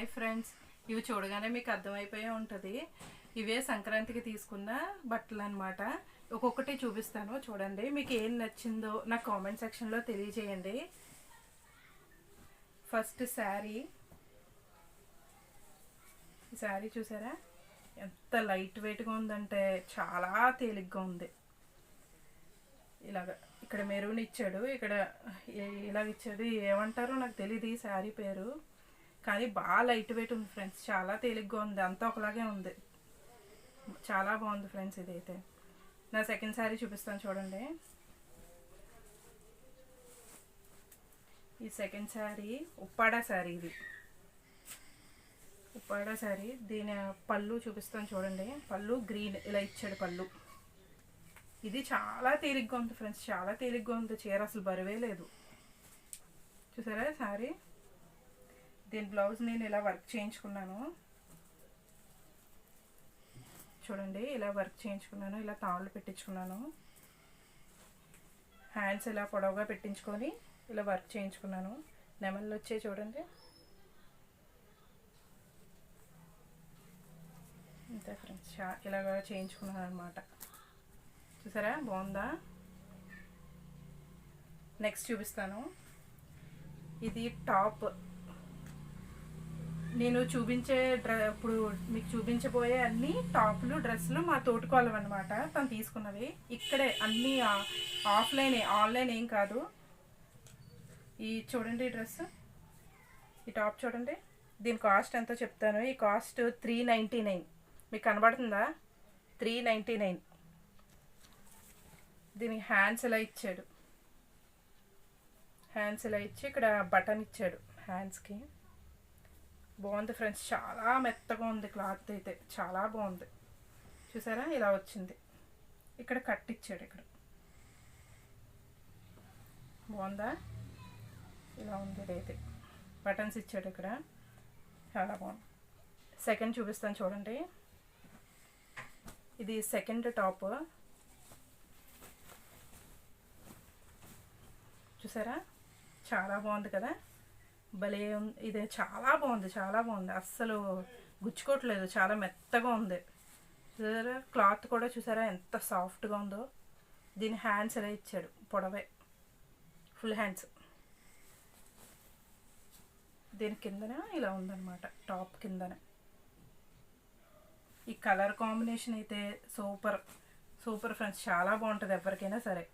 Hi friends, ఇవి చూడగానే మీకు అర్థమైపోయే ఉంటుంది. ఇవే సంక్రాంతికి తీసుకున్న బట్టలు అనమాట. ఒక్కొక్కటి చూపిస్తాను చూడండి. మీకు ఏం నచ్చిందో నాకు కామెంట్ సెక్షన్లో తెలియజేయండి. ఫస్ట్ శారీ చూసారా ఎంత లైట్ వెయిట్గా ఉందంటే చాలా తేలిగ్గా ఉంది. ఇలాగ ఇక్కడ మెరూన్ ఇచ్చాడు, ఇక్కడ ఇలాగ ఇచ్చాడు. ఏమంటారో నాకు తెలియదు ఈ శారీ పేరు, కానీ బాగా లైట్ వెయిట్ ఉంది ఫ్రెండ్స్. చాలా తేలిగ్గా ఉంది, అంతా ఒకలాగే ఉంది. చాలా బాగుంది ఫ్రెండ్స్. ఇదైతే నా సెకండ్ శారీ చూపిస్తాను చూడండి. ఈ సెకండ్ శారీ ఉప్పాడ శారీ. ఇది ఉప్పాడ శారీ. దీని పళ్ళు చూపిస్తాను చూడండి. పళ్ళు గ్రీన్ ఇలా ఇచ్చాడు పళ్ళు. ఇది చాలా తేలిగ్గా ఉంది ఫ్రెండ్స్, చాలా తేలిగ్గా ఉంది. చీర అసలు బరువే లేదు. చూసారా శారీ. దీని బ్లౌజ్ నేను ఇలా వర్క్ చేయించుకున్నాను చూడండి. ఇలా వర్క్ చేయించుకున్నాను, ఇలా తాళ్ళు పెట్టించుకున్నాను. హ్యాండ్స్ ఇలా పొడవుగా పెట్టించుకొని ఇలా వర్క్ చేయించుకున్నాను. నెమళ్ళు వచ్చాయి చూడండి. అంతే ఫ్రెండ్స్, ఇలాగా చేయించుకున్నాను అనమాట. చూసారా బాగుందా. నెక్స్ట్ చూపిస్తాను. ఇది టాప్. నేను చూపించే ఇప్పుడు మీకు చూపించబోయే అన్ని టాపులు డ్రెస్సులు మా తోటికోళ్ళం అనమాట. తను తీసుకున్నవి ఇక్కడే అన్నీ ఆన్లైన్ ఏం కాదు. ఈ చూడండి డ్రెస్, ఈ టాప్ చూడండి. దీని కాస్ట్ ఎంతో చెప్తాను. ఈ కాస్ట్ 399. మీకు కనబడుతుందా? 399. దీనికి హ్యాండ్స్ ఇలా ఇచ్చాడు. హ్యాండ్స్ ఇలా ఇచ్చి ఇక్కడ బటన్ ఇచ్చాడు హ్యాండ్స్కి. బాగుంది ఫ్రెండ్స్, చాలా మెత్తగా ఉంది. క్లాత్ అయితే చాలా బాగుంది. చూసారా ఇలా వచ్చింది. ఇక్కడ కట్ ఇచ్చాడు. ఇక్కడ బాగుందా? ఇలా ఉంది. ఇదైతే బటన్స్ ఇచ్చాడు ఇక్కడ. చాలా బాగుంది. సెకండ్ చూపిస్తాను చూడండి. ఇది సెకండ్ టాప్. చూసారా చాలా బాగుంది కదా, భలే ఉంది. ఇది చాలా బాగుంది, చాలా బాగుంది. అస్సలు గుచ్చుకోవట్లేదు, చాలా మెత్తగా ఉంది. చూసారా క్లాత్ కూడా చూసారా ఎంత సాఫ్ట్గా ఉందో. దీని హ్యాండ్స్ ఎలా ఇచ్చాడు, పొడవే ఫుల్ హ్యాండ్స్. దీని కిందన ఇలా ఉందన్నమాట, టాప్ కిందన. ఈ కలర్ కాంబినేషన్ అయితే సూపర్ సూపర్ ఫ్రెండ్స్, చాలా బాగుంటుంది ఎవరికైనా సరే.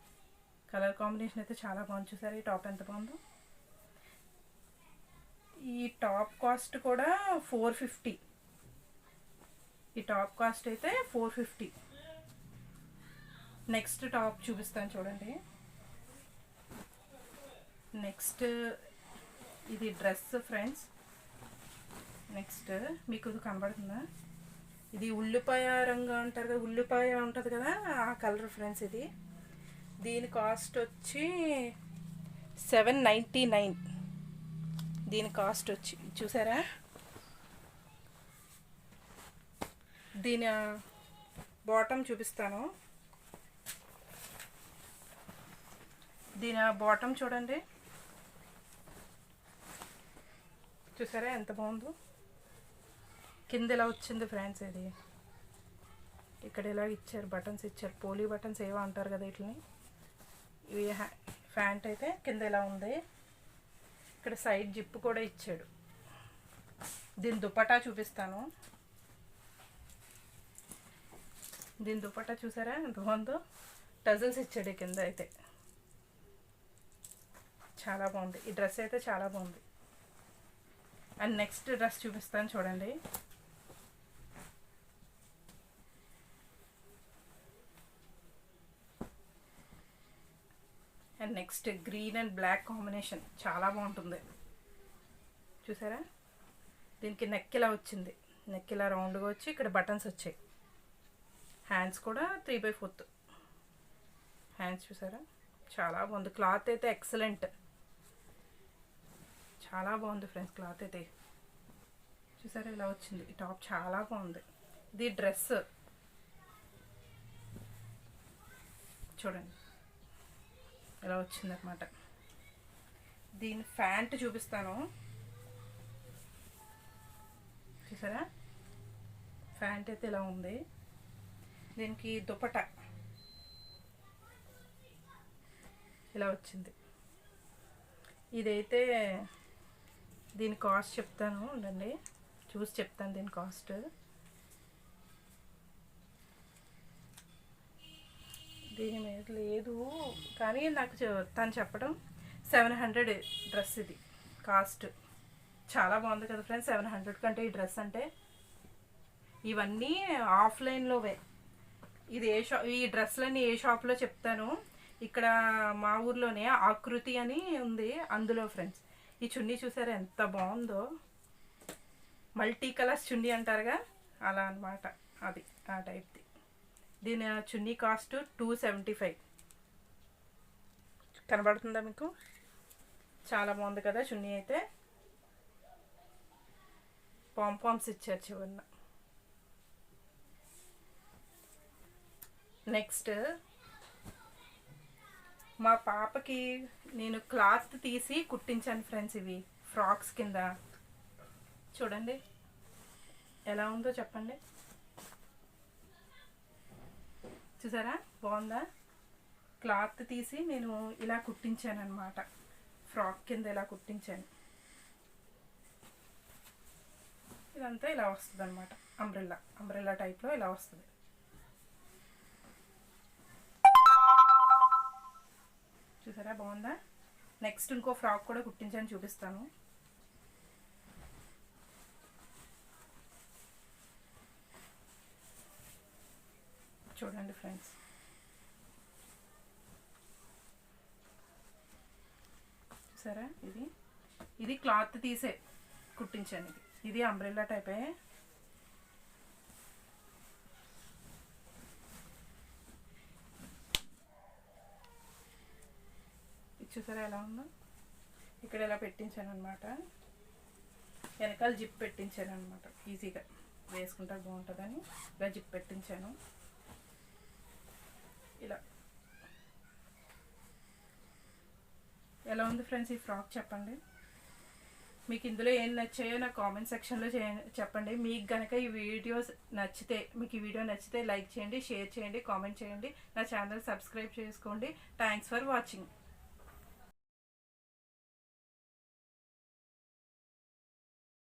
కలర్ కాంబినేషన్ అయితే చాలా బాగుంది. చూసారా ఈ టాప్ ఎంత బాగుందో. ఈ టాప్ కాస్ట్ కూడా 450. ఈ టాప్ కాస్ట్ అయితే 450. నెక్స్ట్ టాప్ చూపిస్తాను చూడండి. నెక్స్ట్ ఇది డ్రెస్ ఫ్రెండ్స్. నెక్స్ట్ మీకు ఇది కనబడుతుందా? ఇది ఉల్లిపాయ రంగు అంటారు కదా, ఉల్లిపాయ ఉంటుంది కదా, ఆ కలర్ ఫ్రెండ్స్. ఇది దీని కాస్ట్ వచ్చి 799. దీని కాస్ట్ వచ్చి చూసారా. దీని బాటమ్ చూపిస్తాను. దీని బాటమ్ చూడండి. చూసారా ఎంత బాగుందో. కింద ఇలా వచ్చింది ఫ్రెండ్స్. ఇది ఇక్కడ ఇలా ఇచ్చారు, బటన్స్ ఇచ్చారు. పోలీ బటన్స్ ఏవో అంటారు కదా వీటిని. ఇవి ప్యాంట్ అయితే కింద ఇలా ఉంది. ఇక్కడ సైడ్ జిప్ కూడా ఇచ్చాడు. దీని దుపట్టా చూపిస్తాను. దీని దుపట్టా చూసారా ఎంత బాగుందో. టజల్స్ ఇచ్చాడు కింద అయితే. చాలా బాగుంది ఈ డ్రెస్ అయితే, చాలా బాగుంది. అండ్ నెక్స్ట్ డ్రెస్ చూపిస్తాను చూడండి. And next green and black combination చాలా బాగుంటుంది. చూసారా దీనికి నెక్ ఇలా వచ్చింది. నెక్ ఇలా రౌండ్గా వచ్చి ఇక్కడ బటన్స్ వచ్చాయి. హ్యాండ్స్ కూడా 3/4 హ్యాండ్స్. చూసారా చాలా బాగుంది. క్లాత్ అయితే ఎక్సలెంట్, చాలా బాగుంది ఫ్రెండ్స్. క్లాత్ అయితే చూసారా ఇలా వచ్చింది. ఈ టాప్ చాలా బాగుంది. ఇది డ్రెస్ చూడండి ఇలా వచ్చిందనమాట. దీని ప్యాంట్ చూపిస్తాను. చూసారా, ప్యాంట్ అయితే ఇలా ఉంది. దీనికి దుపట్టా ఇలా వచ్చింది. ఇదైతే దీని కాస్ట్ చెప్తాను ఉండండి, చూసి చెప్తాను దీని కాస్ట్. దీని మీద లేదు కానీ నాకు తను చెప్పడం 700 డ్రెస్ ఇది కాస్ట్. చాలా బాగుంది కదా ఫ్రెండ్స్, 700 కంటే ఈ డ్రెస్ అంటే. ఇవన్నీ ఆఫ్లైన్లోవే. ఇది ఈ డ్రెస్లన్నీ ఏ షాప్లో చెప్తాను. ఇక్కడ మా ఊర్లోనే ఆకృతి అని ఉంది, అందులో ఫ్రెండ్స్. ఈ చున్నీ చూసారా ఎంత బాగుందో, మల్టీ కలర్స్ చున్నీ అంటారుగా అలా అన్నమాట, అది ఆ టైప్ది. దీని చున్నీ కాస్ట్ 275. కనబడుతుందా మీకు? చాలా బాగుంది కదా చున్నీ అయితే. పాంపామ్స్ ఇచ్చారు చివరిన. నెక్స్ట్ మా పాపకి నేను క్లాత్ తీసి కుట్టించాను ఫ్రెండ్స్. ఇవి ఫ్రాక్స్ కింద చూడండి ఎలా ఉందో చెప్పండి. చూసారా బాగుందా? క్లాత్ తీసి నేను ఇలా కుట్టించాను అనమాట, ఫ్రాక్ కింద ఇలా కుట్టించాను. ఇదంతా ఇలా వస్తుంది అనమాట, అంబ్రెల్లా టైప్లో ఇలా వస్తుంది. చూసారా బాగుందా? నెక్స్ట్ ఇంకో ఫ్రాక్ కూడా కుట్టించాను, చూపిస్తాను. చూడండి ఫ్రెండ్స్, చూసారా? ఇది క్లాత్ తీసే కుట్టించాను. ఇది అంబ్రెల్లా టైపే. చూసారా ఎలా ఉందో? ఇక్కడ ఇలా పెట్టించాను అనమాట, వెనకాల జిప్ పెట్టించాను అనమాట, ఈజీగా వేసుకుంటే బాగుంటుందని ఇలా జిప్ పెట్టించాను. ఇలా ఎలా ఉంది ఫ్రెండ్స్ ఈ ఫ్రాక్ చెప్పండి. మీకు ఇందులో ఏం నచ్చాయో నా కామెంట్ సెక్షన్లో చెప్పండి. మీకు కనుక ఈ వీడియోస్ నచ్చితే, మీకు ఈ వీడియో నచ్చితే లైక్ చేయండి, షేర్ చేయండి, కామెంట్ చేయండి, నా ఛానల్ సబ్స్క్రైబ్ చేసుకోండి. Thanks for watching.